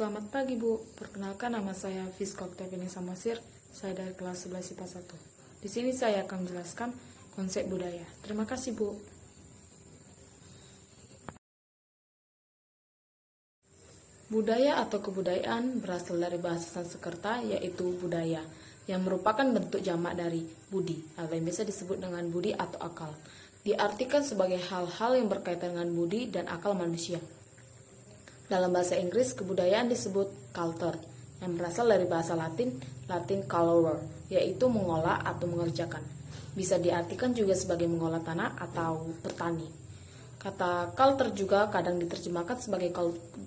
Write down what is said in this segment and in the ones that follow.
Selamat pagi Bu, perkenalkan nama saya Fiska Oktavini Samosir, saya dari kelas 11 IPA 1. Di sini saya akan menjelaskan konsep budaya. Terima kasih Bu. Budaya atau kebudayaan berasal dari bahasa Sanskerta yaitu budaya, yang merupakan bentuk jamak dari budi, atau yang biasa disebut dengan budi atau akal. Diartikan sebagai hal-hal yang berkaitan dengan budi dan akal manusia. Dalam bahasa Inggris, kebudayaan disebut culture, yang berasal dari bahasa Latin culere, yaitu mengolah atau mengerjakan. Bisa diartikan juga sebagai mengolah tanah atau bertani. Kata culture juga kadang diterjemahkan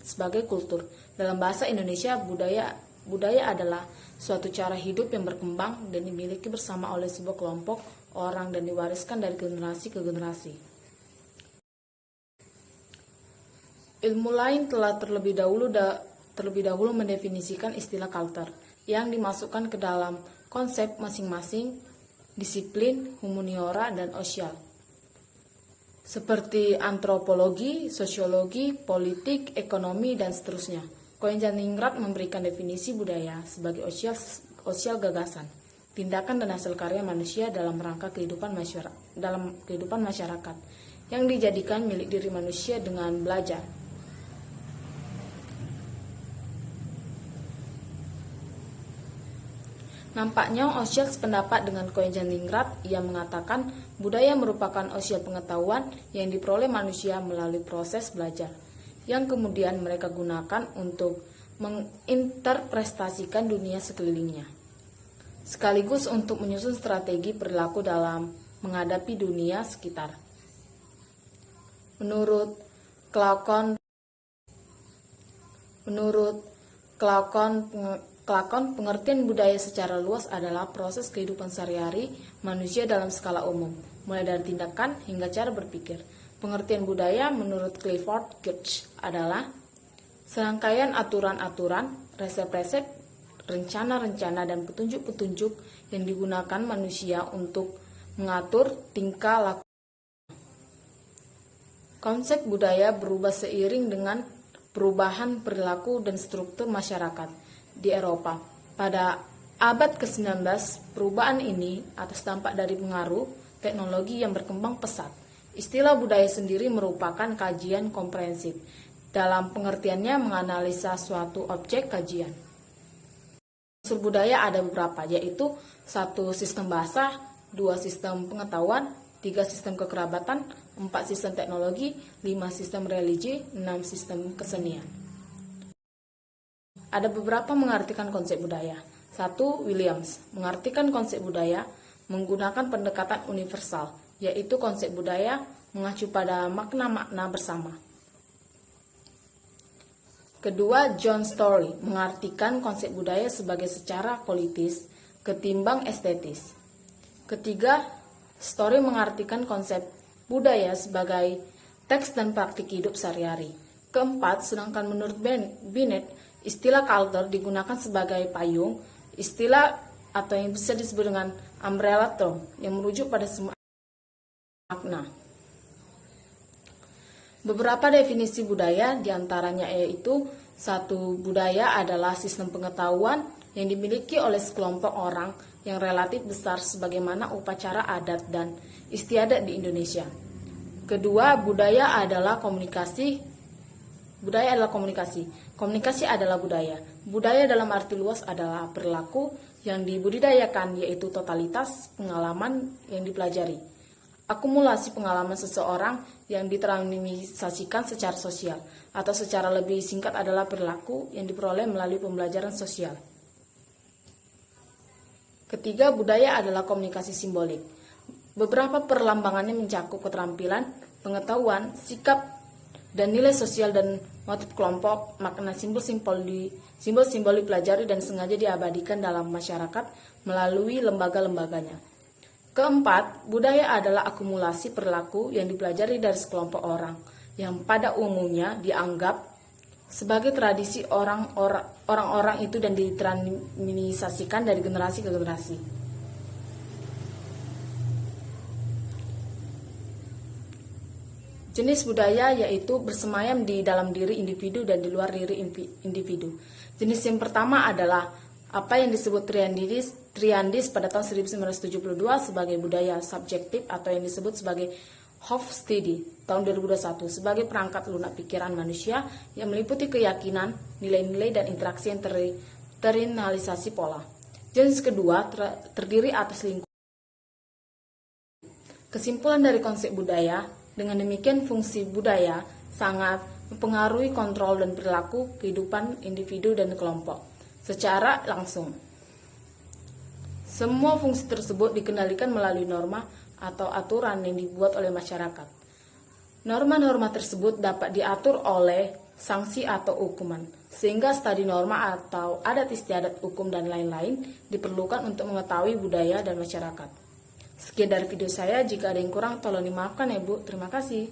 sebagai kultur. Dalam bahasa Indonesia, budaya adalah suatu cara hidup yang berkembang dan dimiliki bersama oleh sebuah kelompok orang dan diwariskan dari generasi ke generasi. Ilmu lain telah terlebih dahulu mendefinisikan istilah culture yang dimasukkan ke dalam konsep masing-masing disiplin humaniora dan sosial, seperti antropologi, sosiologi, politik, ekonomi, dan seterusnya. Koen-Janingrat memberikan definisi budaya sebagai sosial gagasan, tindakan dan hasil karya manusia dalam rangka kehidupan masyarakat yang dijadikan milik diri manusia dengan belajar. Nampaknya Ossial sependapat dengan Koen-Janingrat. Ia mengatakan budaya merupakan sosial pengetahuan yang diperoleh manusia melalui proses belajar, yang kemudian mereka gunakan untuk menginterpretasikan dunia sekelilingnya, sekaligus untuk menyusun strategi perilaku dalam menghadapi dunia sekitar. Menurut Kelakon, pengertian budaya secara luas adalah proses kehidupan sehari-hari manusia dalam skala umum, mulai dari tindakan hingga cara berpikir. Pengertian budaya menurut Clifford Geertz adalah serangkaian aturan-aturan, resep-resep, rencana-rencana, dan petunjuk-petunjuk yang digunakan manusia untuk mengatur tingkah laku. Konsep budaya berubah seiring dengan perubahan perilaku dan struktur masyarakat di Eropa. Pada abad ke-19, perubahan ini atas dampak dari pengaruh teknologi yang berkembang pesat. Istilah budaya sendiri merupakan kajian komprehensif. Dalam pengertiannya menganalisa suatu objek kajian. Unsur budaya ada beberapa, yaitu 1. Sistem bahasa, 2. Sistem pengetahuan, 3. Sistem kekerabatan, 4. Sistem teknologi, 5. Sistem religi, 6. Sistem kesenian. Ada beberapa mengartikan konsep budaya. 1. Williams mengartikan konsep budaya menggunakan pendekatan universal, yaitu konsep budaya mengacu pada makna-makna bersama. Kedua, John Story mengartikan konsep budaya sebagai secara politis ketimbang estetis. Ketiga, Story mengartikan konsep budaya sebagai teks dan praktik hidup sehari-hari. Keempat, sedangkan menurut Binet, istilah culture digunakan sebagai payung, istilah atau yang bisa disebut dengan umbrella term yang merujuk pada semua makna. Beberapa definisi budaya diantaranya yaitu 1. Budaya adalah sistem pengetahuan yang dimiliki oleh sekelompok orang yang relatif besar sebagaimana upacara adat dan istiadat di Indonesia. Kedua, budaya adalah komunikasi. Komunikasi adalah budaya. Budaya dalam arti luas adalah perilaku yang dibudidayakan, yaitu totalitas pengalaman yang dipelajari. Akumulasi pengalaman seseorang yang ditransmisikan secara sosial, atau secara lebih singkat adalah perilaku yang diperoleh melalui pembelajaran sosial. Ketiga, budaya adalah komunikasi simbolik. Beberapa perlambangannya mencakup keterampilan, pengetahuan, sikap, dan nilai sosial dan motif kelompok. Makna simbol-simbol dipelajari dan sengaja diabadikan dalam masyarakat melalui lembaga-lembaganya. Keempat, budaya adalah akumulasi perilaku yang dipelajari dari sekelompok orang yang pada umumnya dianggap sebagai tradisi orang-orang itu dan ditransmisikan dari generasi ke generasi. Jenis budaya yaitu bersemayam di dalam diri individu dan di luar diri individu. Jenis yang pertama adalah apa yang disebut Triandis pada tahun 1972 sebagai budaya subjektif atau yang disebut sebagai Hofstede tahun 2021 sebagai perangkat lunak pikiran manusia yang meliputi keyakinan, nilai-nilai, dan interaksi yang terinternalisasi pola. Jenis kedua terdiri atas lingkungan. Kesimpulan dari konsep budaya, dengan demikian fungsi budaya sangat mempengaruhi kontrol dan perilaku kehidupan individu dan kelompok secara langsung. Semua fungsi tersebut dikendalikan melalui norma atau aturan yang dibuat oleh masyarakat. Norma-norma tersebut dapat diatur oleh sanksi atau hukuman, sehingga studi norma atau adat istiadat hukum dan lain-lain diperlukan untuk mengetahui budaya dan masyarakat. Sekian dari video saya, jika ada yang kurang tolong dimaafkan ya Bu, terima kasih.